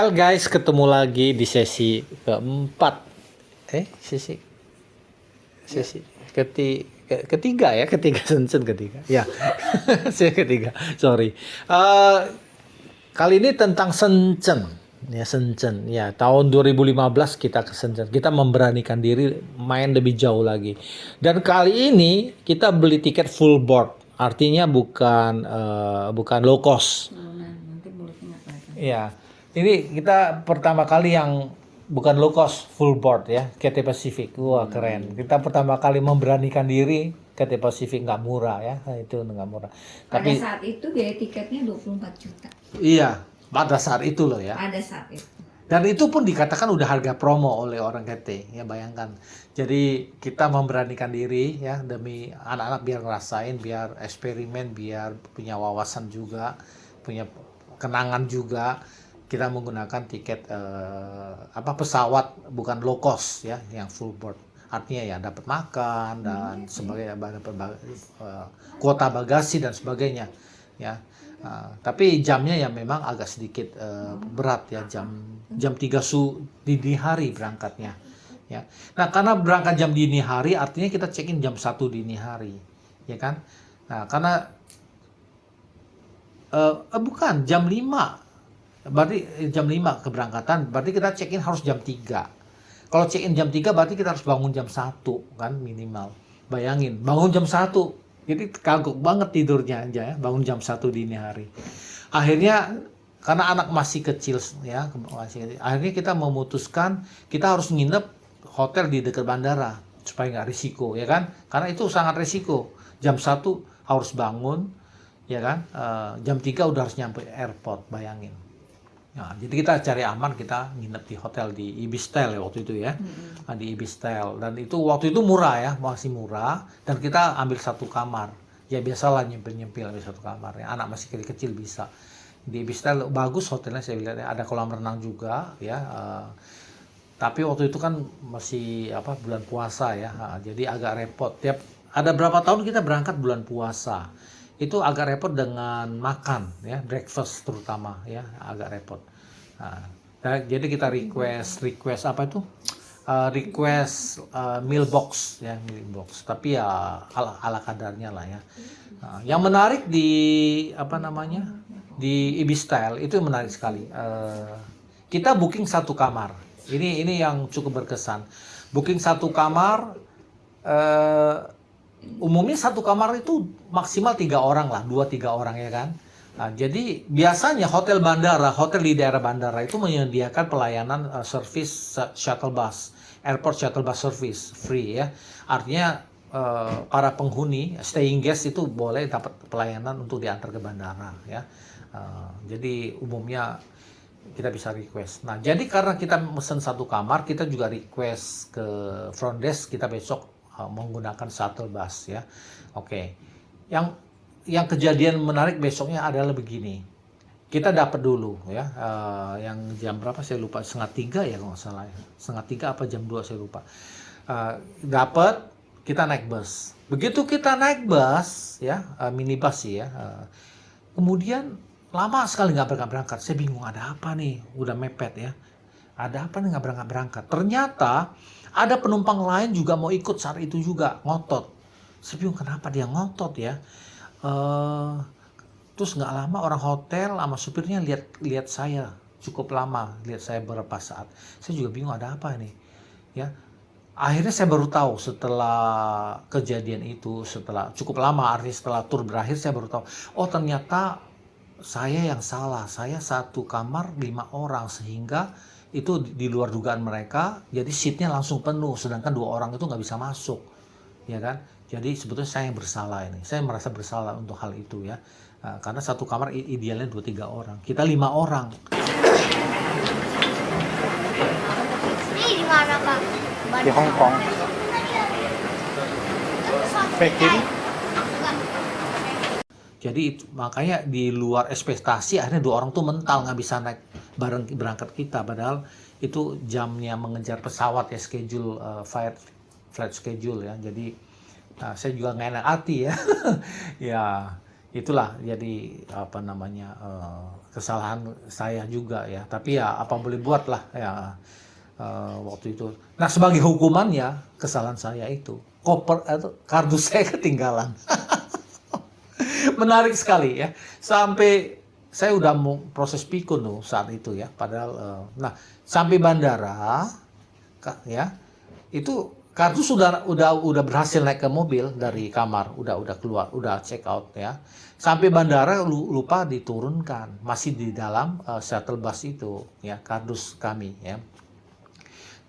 Well guys, ketemu lagi di sesi keempat. Sesi sesi ketiga ya, ketiga Shenzhen ketiga. Ya, sesi ketiga. Sorry. Kali ini tentang Shenzhen. Ya, Shenzhen. Ya, tahun 2015 kita ke Shenzhen. Kita memberanikan diri main lebih jauh lagi. Dan kali ini kita beli tiket full board. Artinya bukan low cost. Nanti mulutnya nggak kelihatan. Ya, ini kita pertama kali yang bukan low cost, full board ya, Cathay Pacific. Wah keren. Kita pertama kali memberanikan diri, Cathay Pacific nggak murah ya, itu nggak murah. Pada Tapi saat itu biaya tiketnya 24 juta. iya, pada saat itu loh ya. Pada saat itu. Dan itu pun dikatakan udah harga promo oleh orang Cathay, ya bayangkan. Jadi kita memberanikan diri ya demi anak-anak biar ngerasain, biar eksperimen, biar punya wawasan juga, punya kenangan juga. Kita menggunakan tiket pesawat bukan low cost ya, yang full board. Artinya ya dapat makan dan sebagainya, dapat kuota bagasi dan sebagainya ya. Tapi jamnya ya memang agak sedikit berat ya, jam 3 dini hari berangkatnya ya. Nah, karena berangkat jam dini hari artinya kita check-in jam 1 dini hari ya kan. Nah, karena bukan jam 5. Berarti jam 5 keberangkatan, berarti kita check-in harus jam 3. Kalau check-in jam 3 berarti kita harus bangun jam 1 kan minimal. Bayangin, bangun jam 1. Jadi kagok banget tidurnya aja ya, bangun jam 1 dini hari. Akhirnya karena anak masih kecil ya, akhirnya kita memutuskan kita harus nginep hotel di dekat bandara supaya nggak risiko ya kan. Karena itu sangat risiko. Jam 1 harus bangun ya kan, jam 3 udah harus nyampe airport, bayangin. Nah, jadi kita cari aman, kita nginep di hotel di Ibistel ya waktu itu ya. Di Ibistel, dan itu waktu itu murah ya, masih murah, dan kita ambil satu kamar. Ya biasalah nyempil-nyempil ambil satu kamar ya, anak masih kecil-kecil bisa. Di Ibistel bagus hotelnya, saya bilang ada kolam renang juga ya. Tapi waktu itu kan masih bulan puasa ya, jadi agak repot. Ada berapa tahun kita berangkat bulan puasa. Itu agak repot dengan makan ya, breakfast terutama ya, agak repot. Jadi kita request apa itu, request meal box ya, meal box, tapi ya ala kadarnya lah ya. Yang menarik di di Ibistel itu menarik sekali. Kita booking satu kamar, ini yang cukup berkesan. Booking satu kamar, umumnya satu kamar itu maksimal 3 orang lah, 2-3 orang ya kan. Nah, jadi biasanya hotel di daerah bandara itu menyediakan pelayanan service shuttle bus, airport shuttle bus service free ya. Artinya para penghuni staying guest itu boleh dapat pelayanan untuk diantar ke bandara ya. Jadi umumnya kita bisa request. Nah, jadi karena kita mesen satu kamar, kita juga request ke front desk kita besok menggunakan shuttle bus ya. Oke. Yang kejadian menarik besoknya adalah begini. Kita dapat dulu ya, yang jam berapa saya lupa, 2:30 ya kalau nggak salah ya. 2:30 apa jam 2 saya lupa. Dapat, kita naik bus. Begitu kita naik bus ya, minibus sih ya. Kemudian lama sekali nggak berangkat. Saya bingung ada apa nih, udah mepet ya. Ada apa nih nggak berangkat. Ternyata ada penumpang lain juga mau ikut saat itu juga, ngotot. Saya bingung kenapa dia ngotot ya. Terus nggak lama orang hotel sama supirnya lihat saya cukup lama, lihat saya beberapa saat. Saya juga bingung ada apa nih ya. Akhirnya saya baru tahu setelah kejadian itu, setelah cukup lama, artinya setelah tur berakhir saya baru tahu, oh ternyata saya yang salah. Saya satu kamar 5 orang, sehingga itu di luar dugaan mereka, jadi seatnya langsung penuh, sedangkan 2 orang itu nggak bisa masuk ya kan. Jadi sebetulnya saya yang bersalah ini, saya merasa bersalah untuk hal itu ya. Karena satu kamar idealnya 2-3 orang, kita 5 orang. Ini di mana, Pak? Di Hong Kong. Peking. Jadi makanya di luar ekspektasi, akhirnya 2 orang tuh mental nggak bisa naik bareng berangkat kita, padahal itu jamnya mengejar pesawat ya, schedule flight schedule ya. Jadi saya juga nggak enak hati ya. Ya itulah jadi apa namanya kesalahan saya juga ya. Tapi ya apa boleh buat lah ya waktu itu. Nah sebagai hukumannya kesalahan saya itu kardus saya ketinggalan. Menarik sekali ya. Sampai saya udah mau proses pikun tuh saat itu ya. Padahal nah sampai bandara ya itu kardus udah berhasil naik ke mobil dari kamar, udah keluar, udah check out ya. Sampai bandara lupa diturunkan, masih di dalam shuttle bus itu ya, kardus kami ya.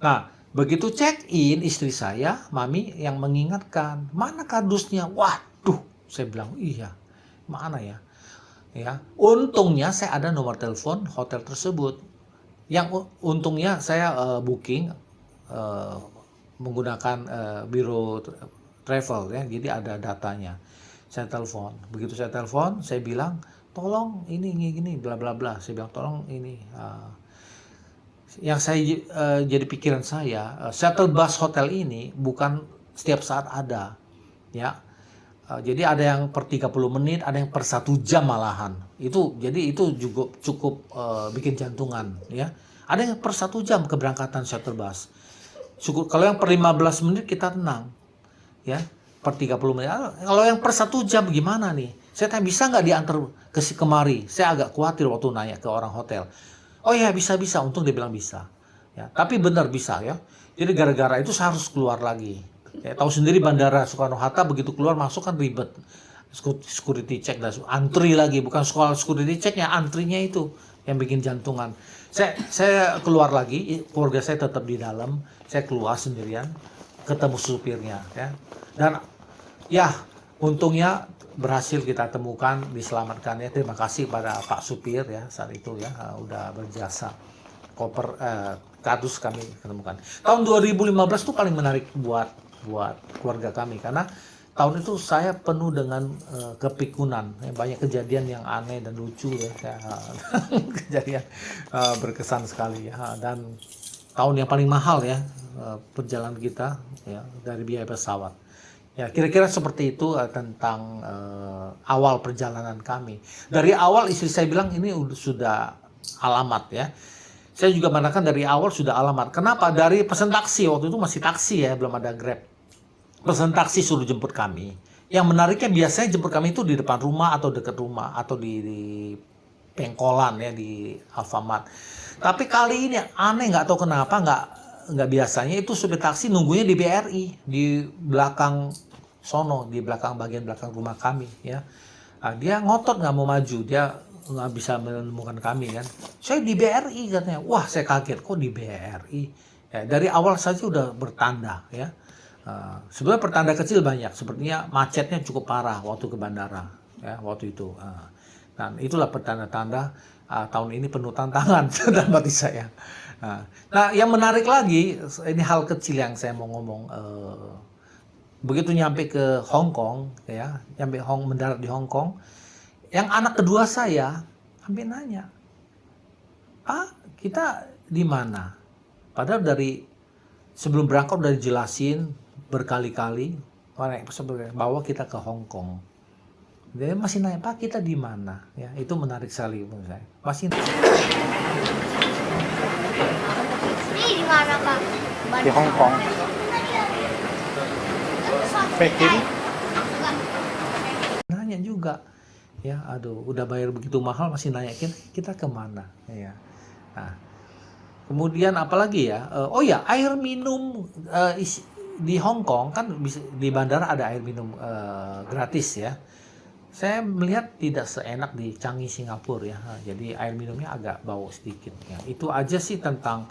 Nah, begitu check in istri saya, mami yang mengingatkan, "Mana kardusnya?" Waduh, saya bilang, "Iya, mana ya?" Ya, untungnya saya ada nomor telepon hotel tersebut. Yang untungnya saya booking menggunakan biro travel ya, jadi ada datanya. Saya telepon, begitu saya telepon, saya bilang, "Tolong ini gini bla bla bla." Saya bilang, "Tolong ini." Yang saya jadi pikiran saya, shuttle bus hotel ini bukan setiap saat ada, ya. Jadi ada yang per 30 menit, ada yang per 1 jam malahan. Jadi itu juga cukup bikin jantungan, ya. Ada yang per 1 jam keberangkatan shuttle bus. Kalau yang per 15 menit kita tenang, ya. Per 30 menit. Kalau yang per 1 jam gimana nih? Saya tanya, bisa nggak diantar kemari? Saya agak khawatir waktu nanya ke orang hotel. Oh ya bisa, untung dia bilang bisa. Ya, tapi benar bisa ya. Jadi gara-gara itu saya harus keluar lagi. Ya, tahu sendiri bandara Soekarno-Hatta begitu keluar masuk kan ribet. Security check dan antri lagi, bukan soal security checknya, antrinya itu yang bikin jantungan. Saya keluar lagi, keluarga saya tetap di dalam. Saya keluar sendirian, ketemu supirnya ya. Dan ya untungnya berhasil kita temukan, diselamatkan ya. Terima kasih pada Pak Supir ya saat itu ya, udah berjasa. Kardus kami ketemukan. Tahun 2015 itu paling menarik buat keluarga kami karena tahun itu saya penuh dengan kepikunan. Banyak kejadian yang aneh dan lucu ya. Kejadian berkesan sekali ya. Dan tahun yang paling mahal ya perjalanan kita ya dari biaya pesawat. Ya, kira-kira seperti itu tentang awal perjalanan kami. Dari awal istri saya bilang ini sudah alamat ya. Saya juga mengatakan dari awal sudah alamat. Kenapa? Dari pesan taksi, waktu itu masih taksi ya, belum ada Grab. Pesan taksi suruh jemput kami. Yang menariknya biasanya jemput kami itu di depan rumah atau dekat rumah atau di pengkolan ya, di Alfamart. Tapi kali ini aneh, nggak tahu kenapa nggak biasanya itu supir taksi nunggunya di BRI di belakang sono, di belakang bagian belakang rumah kami ya. Nah, dia ngotot nggak mau maju, dia nggak bisa menemukan kami kan. Saya di BRI katanya. Wah, saya kaget kok di BRI. Ya, dari awal saja udah bertanda ya. Sebenarnya pertanda kecil banyak, sepertinya macetnya cukup parah waktu ke bandara ya waktu itu. Dan itulah pertanda-tanda tahun ini penuh tantangan dalam hati saya. Nah, yang menarik lagi, ini hal kecil yang saya mau ngomong. Begitu nyampe ke Hong Kong, ya, mendarat di Hong Kong, yang anak kedua saya hampir nanya, "Pak, kita di mana?" Padahal dari sebelum berangkat udah dijelasin berkali-kali bahwa kita ke Hong Kong. Dia masih nanya, "Pak, kita di mana?" Ya, itu menarik sekali menurut saya. Masih. Ini di mana, Pak? Di Hong Kong. Peking. Nanya juga, ya, aduh, udah bayar begitu mahal masih nanya kita kemana, ya. Nah, kemudian apalagi ya? Oh ya, air minum di Hong Kong kan di bandara ada air minum gratis ya. Saya melihat tidak seenak di Changi Singapura ya. Jadi air minumnya agak bau sedikit ya. Itu aja sih tentang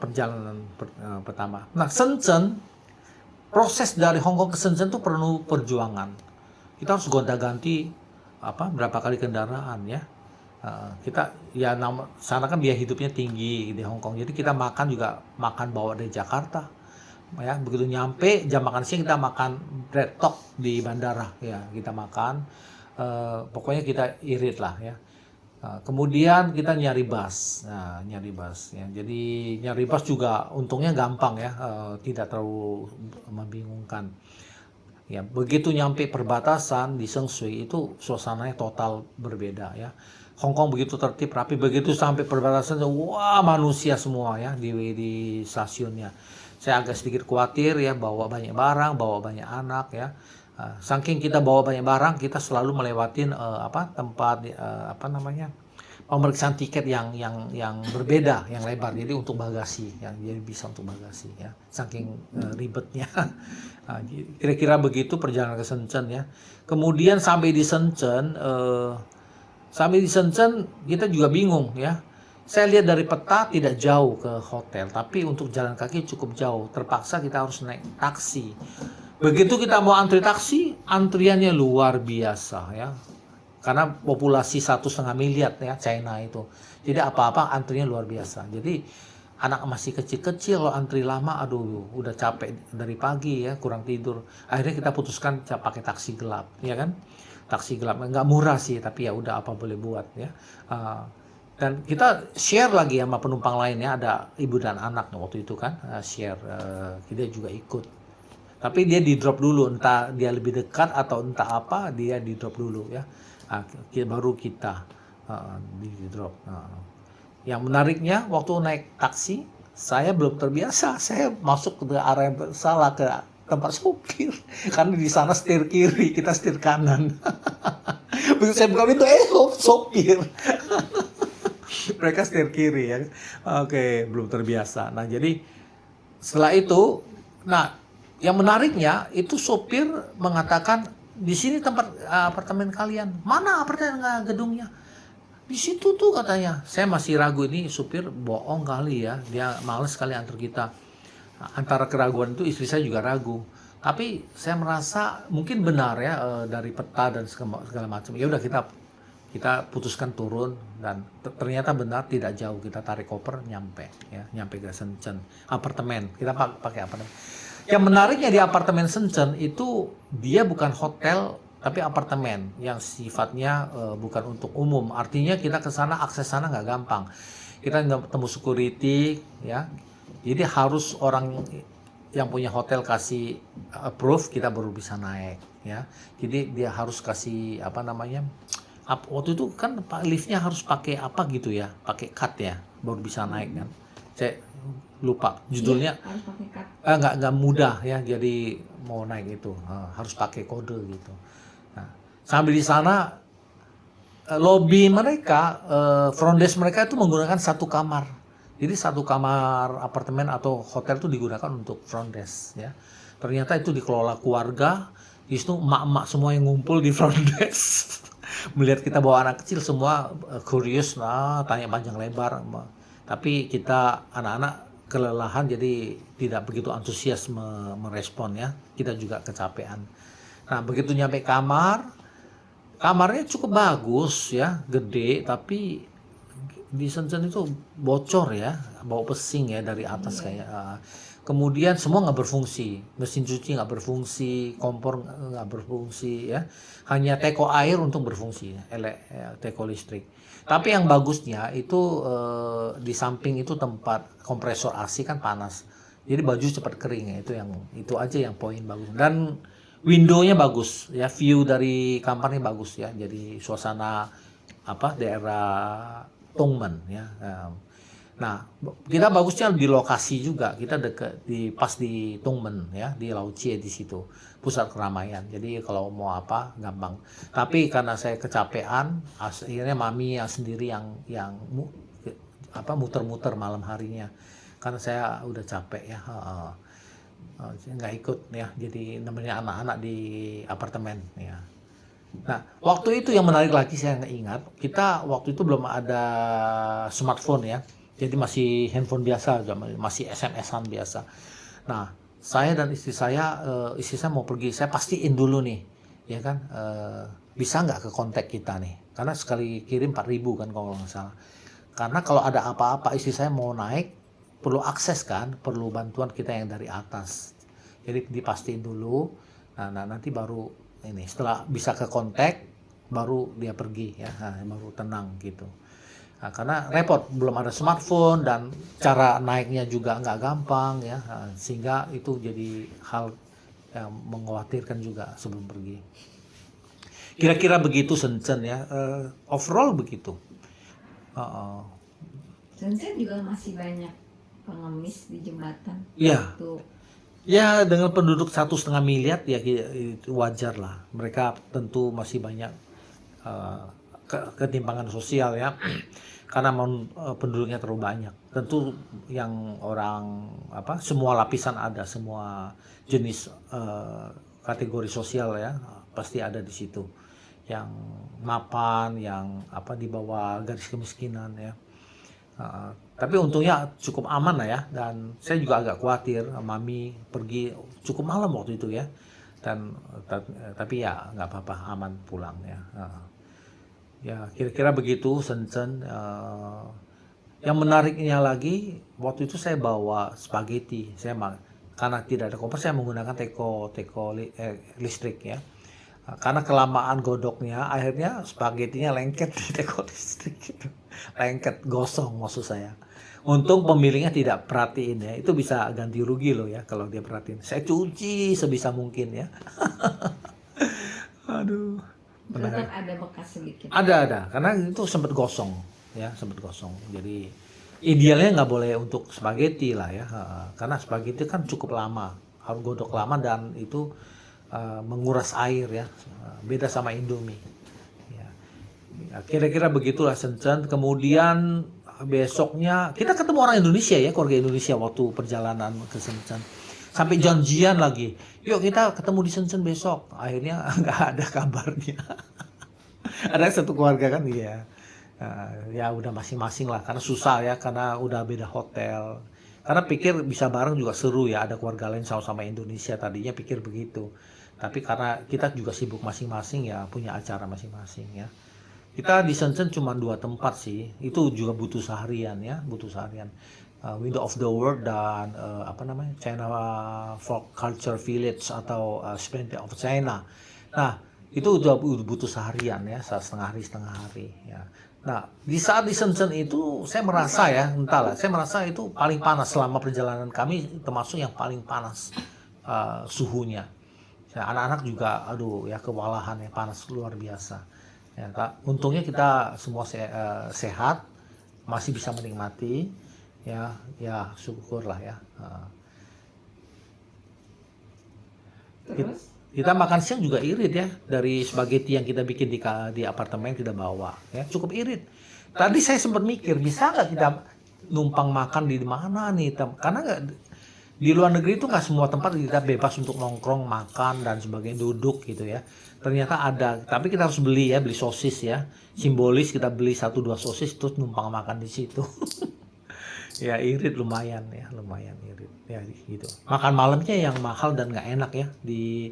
perjalanan pertama. Nah, Shenzhen, proses dari Hong Kong ke Shenzhen itu perlu perjuangan. Kita harus gonta-ganti berapa kali kendaraan ya. Kita ya sana kan biaya hidupnya tinggi di Hong Kong. Jadi kita makan bawa dari Jakarta. Ya, begitu nyampe jam makan siang kita makan bread talk di bandara ya, kita makan pokoknya kita irit lah ya. Kemudian kita nyari bus ya. Jadi nyari bus juga untungnya gampang ya, tidak terlalu membingungkan Ya, begitu nyampe perbatasan di Sengshui itu suasananya total berbeda ya. Hong Kong begitu tertib rapi, begitu sampai perbatasan, wah manusia semua ya di stasiunnya. Saya agak sedikit khawatir ya, bawa banyak barang, bawa banyak anak ya. Saking kita bawa banyak barang, kita selalu melewatin tempat pemeriksaan tiket yang berbeda, yang lebar. Jadi untuk bagasi, yang jadi bisa untuk bagasi ya. Saking ribetnya. Kira-kira begitu perjalanan ke Shenzhen ya. Kemudian sampai di Shenzhen kita juga bingung ya. Saya lihat dari peta tidak jauh ke hotel, tapi untuk jalan kaki cukup jauh. Terpaksa kita harus naik taksi. Begitu kita mau antri taksi, antriannya luar biasa ya. Karena populasi 1,5 miliar ya China itu. Jadi apa-apa antrinya luar biasa. Jadi anak masih kecil-kecil lo antri lama, aduh udah capek dari pagi ya, kurang tidur. Akhirnya kita putuskan pakai taksi gelap, ya kan? Taksi gelap nggak murah sih, tapi ya udah apa boleh buat ya. Dan kita share lagi sama penumpang lainnya, ada ibu dan anak waktu itu kan, share, dia juga ikut. Tapi dia di drop dulu, entah dia lebih dekat atau entah apa, dia di drop dulu ya. Baru kita di drop. Yang menariknya waktu naik taksi, saya belum terbiasa, saya masuk ke arah yang salah, ke tempat sopir, karena di sana setir kiri, kita setir kanan. Begitu saya buka pintu, sopir. Mereka setir kiri ya. Oke, belum terbiasa. Nah jadi setelah itu, yang menariknya itu sopir mengatakan, di sini tempat apartemen kalian. Mana apartemen gedungnya? Di situ tuh katanya. Saya masih ragu, ini supir bohong kali ya. Dia males sekali antar kita. Antara keraguan itu istri saya juga ragu. Tapi saya merasa mungkin benar ya, dari peta dan segala macam. Ya udah kita putuskan turun, dan ternyata benar tidak jauh. Kita tarik koper nyampe ke Shenzhen. Apartemen. Kita pakai apartemen. Yang menariknya di apartemen Shenzhen itu dia bukan hotel tapi apartemen yang sifatnya bukan untuk umum. Artinya kita ke sana, akses sana nggak gampang. Kita nggak ketemu security ya. Jadi harus orang yang punya hotel kasih approve, kita baru bisa naik ya. Jadi dia harus kasih waktu itu kan liftnya harus pakai apa gitu ya, pakai card ya, baru bisa naik kan. Saya lupa judulnya. Harus pakai kad. Nggak mudah ya, jadi mau naik itu harus pakai kode gitu. Nah, sambil di sana lobby mereka, front desk mereka itu menggunakan satu kamar. Jadi satu kamar apartemen atau hotel itu digunakan untuk front desk ya. Ternyata itu dikelola keluarga. Di situ emak-emak semua yang ngumpul di front desk. Melihat kita bawa anak kecil semua curious, tanya panjang lebar. Tapi kita anak-anak kelelahan, jadi tidak begitu antusias merespon ya. Kita juga kecapean. Nah begitu nyampe kamarnya cukup bagus ya, gede, tapi di Shenzhen itu bocor ya, bau pesing ya dari atas kayak. Kemudian semua nggak berfungsi, mesin cuci nggak berfungsi, kompor nggak berfungsi ya, hanya teko air untuk berfungsi, teko listrik. Tapi yang bagusnya itu di samping itu tempat kompresor AC kan panas, jadi baju cepat kering ya, itu aja yang poin bagus. Dan window-nya bagus ya, view dari kamarnya bagus ya, jadi suasana daerah Tongmen ya. Nah, kita bagusnya di lokasi juga. Kita pas di Tongmen ya, di Laochie di situ, pusat keramaian. Jadi kalau mau apa gampang. Tapi karena saya kecapean, akhirnya mami sendiri yang muter-muter malam harinya. Karena saya udah capek ya. Nggak ikut ya. Jadi namanya anak-anak di apartemen ya. Nah, waktu itu yang menarik lagi saya ingat, kita waktu itu belum ada smartphone ya. Jadi masih handphone biasa, masih SMS-an biasa. Nah, saya dan istri saya mau pergi, saya pastiin dulu nih, ya kan, bisa nggak ke kontak kita nih? Karena sekali kirim 4.000 kan kalau nggak salah. Karena kalau ada apa-apa istri saya mau naik, perlu akses kan, perlu bantuan kita yang dari atas. Jadi dipastiin dulu, nah nanti baru ini, setelah bisa ke kontak, baru dia pergi ya, baru tenang gitu. Nah, karena repot, belum ada smartphone dan cara naiknya juga nggak gampang ya, sehingga itu jadi hal yang mengkhawatirkan juga sebelum pergi. Kira-kira begitu Shenzhen ya, overall begitu. Shenzhen juga masih banyak pengemis di jembatan. Iya. Tuh. Ya dengan penduduk 1,5 miliar ya itu wajar lah. Mereka tentu masih banyak ketimpangan sosial ya, karena penduduknya terlalu banyak. Tentu yang orang semua lapisan ada, semua jenis kategori sosial ya pasti ada di situ. Yang mapan, yang di bawah garis kemiskinan ya. Tapi untungnya cukup aman lah ya, dan saya juga agak khawatir mami pergi cukup malam waktu itu ya, dan tapi ya nggak apa-apa, aman pulang ya. Ya kira-kira begitu Shenzhen. Yang menariknya lagi waktu itu saya bawa spaghetti, karena tidak ada kompor saya menggunakan teko listrik ya. Karena kelamaan godoknya, akhirnya spagettinya lengket di teko listrik gitu. Lengket, gosong maksud saya. Untung pemiliknya tidak perhatiin ya, itu bisa ganti rugi loh ya kalau dia perhatiin. Saya cuci sebisa mungkin ya. Aduh. Tetap ada bekas sedikit. Ada, karena itu sempat gosong ya, sempat gosong. Jadi idealnya nggak boleh untuk spaghetti lah ya, karena spaghetti kan cukup lama, harus godok lama dan itu menguras air ya, beda sama Indomie. Ya, kira-kira begitulah Shenzhen. Kemudian besoknya kita ketemu orang Indonesia ya, keluarga Indonesia waktu perjalanan ke Shenzhen. Sampai janjian lagi, yuk kita ketemu di Shenzhen besok. Akhirnya nggak ada kabarnya. Ada satu keluarga kan ya udah masing-masing lah, karena susah ya, karena udah beda hotel. Karena pikir bisa bareng juga seru ya, ada keluarga lain sama-sama Indonesia, tadinya pikir begitu. Tapi karena kita juga sibuk masing-masing ya, punya acara masing-masing ya. Kita di Shenzhen cuma 2 tempat sih, itu juga butuh seharian ya, butuh seharian. Window of the World dan China Folk Culture Village atau Splendid of China. Nah itu udah butuh seharian ya, setengah hari ya. Nah di saat di Shenzhen itu saya merasa ya, entahlah, saya merasa itu paling panas selama perjalanan kami, termasuk yang paling panas suhunya. Ya, anak-anak juga aduh ya kewalahan ya, panas luar biasa ya. Untungnya kita semua sehat, masih bisa menikmati ya syukurlah ya. Terus Kita makan siang juga irit ya, dari spaghetti yang kita bikin di apartemen kita bawa ya, cukup irit. Tadi saya sempat mikir bisa nggak kita numpang makan di mana nih, karena di luar negeri itu nggak semua tempat kita bebas untuk nongkrong, makan dan sebagainya, duduk gitu ya. Ternyata ada, tapi kita harus beli ya, beli sosis ya, simbolis kita beli 1-2 sosis terus numpang makan di situ. Ya irit lumayan irit ya gitu. Makan malamnya yang mahal dan nggak enak ya di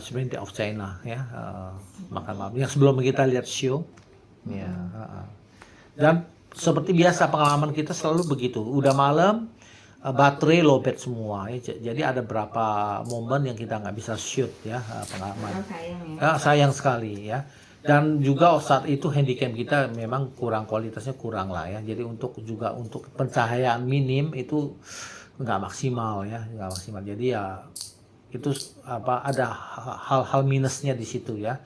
Splendid of China ya, makan malam yang sebelum kita lihat show ya. Dan seperti biasa pengalaman kita selalu begitu, udah malam baterai lowbat semua ya. Jadi ada berapa momen yang kita nggak bisa shoot ya, pengalaman. Sayang sekali ya. Dan juga saat itu handycam kita memang kualitasnya kurang lah ya. Jadi untuk pencahayaan minim itu nggak maksimal ya, nggak maksimal. Jadi ya itu ada hal-hal minusnya di situ ya.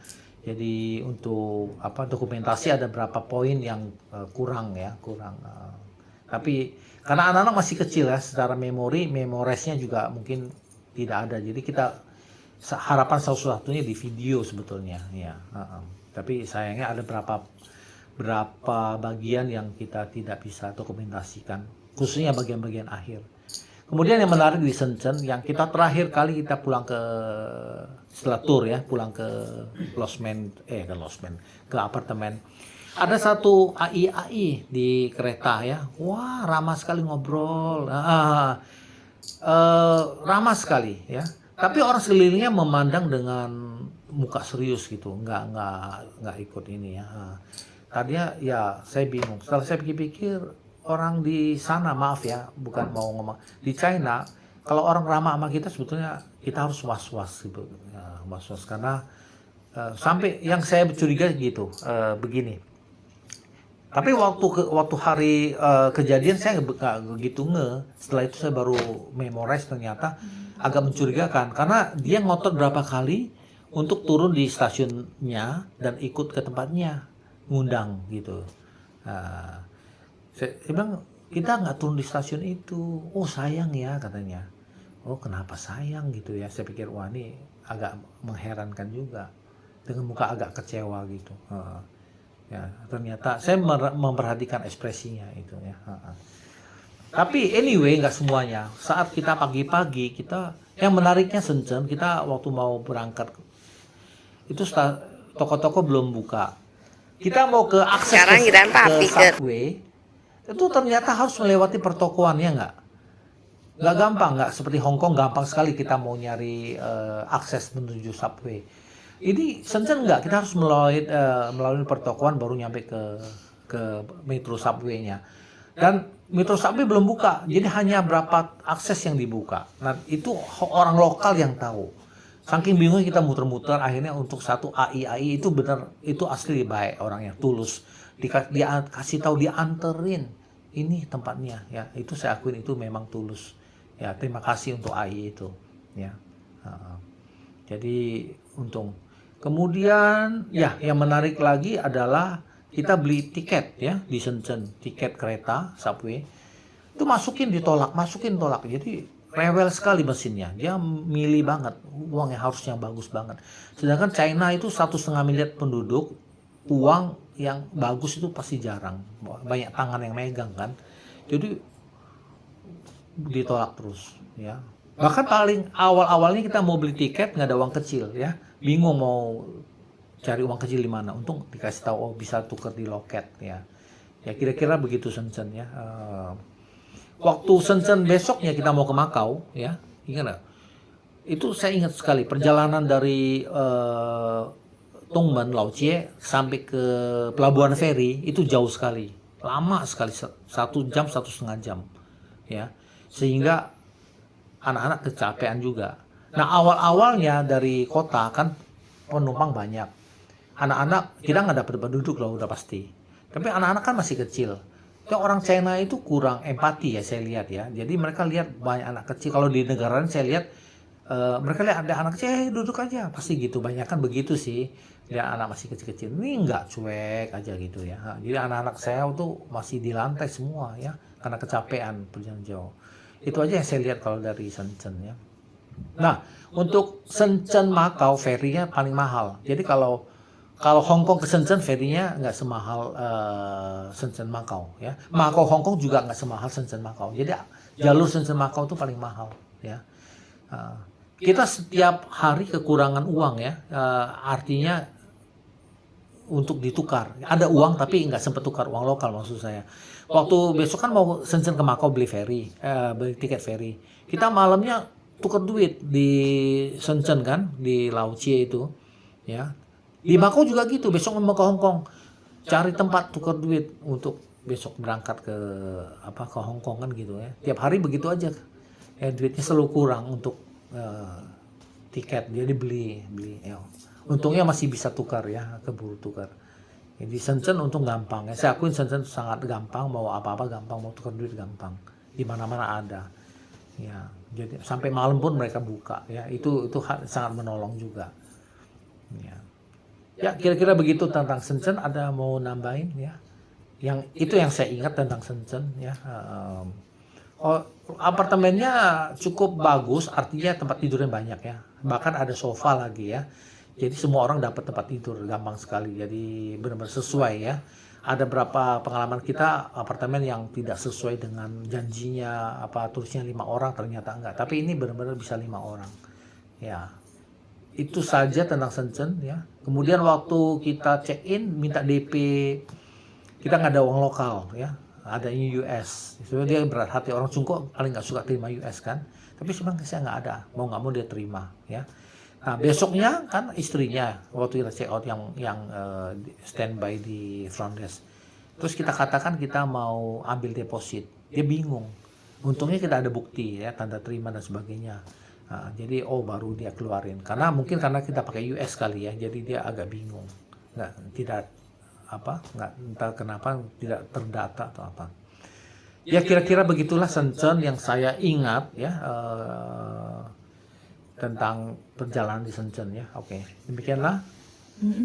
Jadi untuk dokumentasi ada berapa poin yang kurang. Tapi karena anak-anak masih kecil ya, secara memoresnya juga mungkin tidak ada. Jadi kita harapan satu-satunya di video sebetulnya ya. Tapi sayangnya ada berapa bagian yang kita tidak bisa dokumentasikan, khususnya bagian-bagian akhir. Kemudian yang menarik di Shenzhen, yang kita terakhir kali kita pulang setelah tour ya, pulang ke ke apartemen. Ada satu AI di kereta ya, wah ramah sekali ngobrol, ramah sekali ya. Tapi orang sekelilingnya memandang dengan muka serius gitu, nggak ikut ini ya. Tadinya ya saya bingung. Setelah saya pikir-pikir, orang di sana, maaf ya, bukan mau ngomong, di China kalau orang ramah sama kita sebetulnya kita harus was-was gitu, was-was karena sampai yang saya curiga gitu, begini. Tapi waktu hari kejadian saya nggak begitu Setelah itu saya baru memorize, ternyata agak mencurigakan karena dia ngotot berapa kali untuk turun di stasiunnya dan ikut ke tempatnya, ngundang gitu. Nah, saya bilang kita nggak turun di stasiun itu. Oh sayang ya katanya. Oh kenapa sayang gitu ya? Saya pikir wah ini agak mengherankan juga, dengan muka agak kecewa gitu. Ya ternyata saya memperhatikan ekspresinya itu ya. Tapi anyway nggak semuanya. Saat kita pagi-pagi yang menariknya Shenzhen, kita waktu mau berangkat itu toko-toko belum buka. Kita mau ke akses ke subway, itu ternyata harus melewati pertokoannya nggak gampang, nggak seperti Hong Kong gampang sekali kita mau nyari akses menuju subway. Ini Shenzhen nggak, kita harus melalui pertokoan baru nyampe ke metro subway-nya. Dan metro subway belum buka, jadi hanya berapa akses yang dibuka. Nah itu orang lokal yang tahu. Saking bingungnya kita muter-muter, akhirnya untuk satu AI itu benar, itu asli baik orangnya, tulus. Dia kasih tahu, dianterin, ini tempatnya ya. Itu saya akuin itu memang tulus. Ya terima kasih untuk AI itu. Ya. Jadi untung. Kemudian ya yang menarik lagi adalah kita beli tiket ya di Shenzhen, tiket kereta subway. Itu ditolak. Jadi rewel sekali mesinnya, dia milih banget, uang yang harusnya bagus banget. Sedangkan China itu 1,5 miliar penduduk, uang yang bagus itu pasti jarang, banyak tangan yang megang kan, jadi ditolak terus ya. Bahkan paling awalnya kita mau beli tiket nggak ada uang kecil ya, bingung mau cari uang kecil di mana, untung dikasih tahu oh bisa tuker di loket ya. Ya kira-kira begitu Shenzhen ya. Waktu Shenzhen besoknya kita mau ke Makau ya, ingat nggak? Itu saya ingat sekali perjalanan dari Tongmen Laochie sampai ke pelabuhan feri itu jauh sekali, lama sekali, 1 jam 1,5 jam ya, sehingga anak-anak kecapean juga. Nah awalnya dari kota kan penumpang banyak, anak-anak kita nggak dapat duduk lah udah pasti, tapi anak-anak kan masih kecil. Orang China itu kurang empati ya saya lihat ya. Jadi mereka lihat banyak anak kecil. Kalau di negara lain saya lihat mereka lihat ada anak kecil, duduk aja pasti gitu. Banyak kan begitu sih. Lihat anak masih kecil-kecil. Ini enggak, cuek aja gitu ya. Jadi anak-anak saya tuh masih di lantai semua ya, karena kecapean perjalanan jauh. Itu aja yang saya lihat kalau dari Shenzhen ya. Nah untuk Shenzhen Macau ferinya paling mahal. Jadi kalau Hong Kong ke Shenzhen ferinya nggak semahal Shenzhen Macau ya. Macau Hong Kong juga nggak semahal Shenzhen Macau. Jadi jalur Shenzhen Macau itu paling mahal ya. Kita setiap hari kekurangan uang ya. Artinya untuk ditukar. Ada uang tapi nggak sempat tukar uang lokal maksud saya. Waktu besok kan mau Shenzhen ke Macau beli tiket feri. Kita malamnya tukar duit di Shenzhen kan, di Laochie itu ya. Di Macau juga gitu, besok mau ke Hong Kong, cari tempat tukar duit untuk besok berangkat ke Hong Kong kan gitu ya. Tiap hari begitu aja, ya duitnya selalu kurang untuk tiket, jadi beli ya. Untungnya masih bisa tukar ya, keburu tukar. Jadi Shenzhen untung gampang ya, saya akuin Shenzhen sangat gampang, mau apa-apa gampang, mau tukar duit gampang, di mana-mana ada. Ya, jadi sampai malam pun mereka buka ya, itu sangat menolong juga. Ya kira-kira begitu tentang Shenzhen. Ada mau nambahin ya? Yang saya ingat tentang Shenzhen ya. Apartemennya cukup bagus, artinya tempat tidurnya banyak ya. Bahkan ada sofa lagi ya. Jadi semua orang dapat tempat tidur gampang sekali. Jadi benar-benar sesuai ya. Ada berapa pengalaman kita apartemen yang tidak sesuai dengan janjinya, tulisnya 5 orang ternyata enggak. Tapi ini benar-benar bisa 5 orang. Ya. Itu saja tentang Shenzhen ya. Kemudian waktu kita check in minta DP, kita nggak ada uang lokal ya, ada US. Itu dia berat hati, orang Cungko paling nggak suka terima US kan. Tapi sebenarnya saya nggak ada, mau nggak mau dia terima ya. Nah besoknya kan istrinya waktu kita check out yang standby di front desk. Terus kita katakan kita mau ambil deposit, dia bingung. Untungnya kita ada bukti ya, tanda terima dan sebagainya. Nah, jadi baru dia keluarin karena kita pakai US kali ya, jadi dia agak bingung, tidak nggak entah kenapa tidak terdata atau apa. Ya kira-kira begitulah Shenzhen yang saya ingat ya tentang perjalanan di Shenzhen ya. Oke, demikianlah.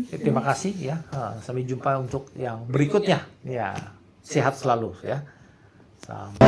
Terima kasih ya. Sampai jumpa untuk yang berikutnya. Ya, sehat selalu ya. Sampai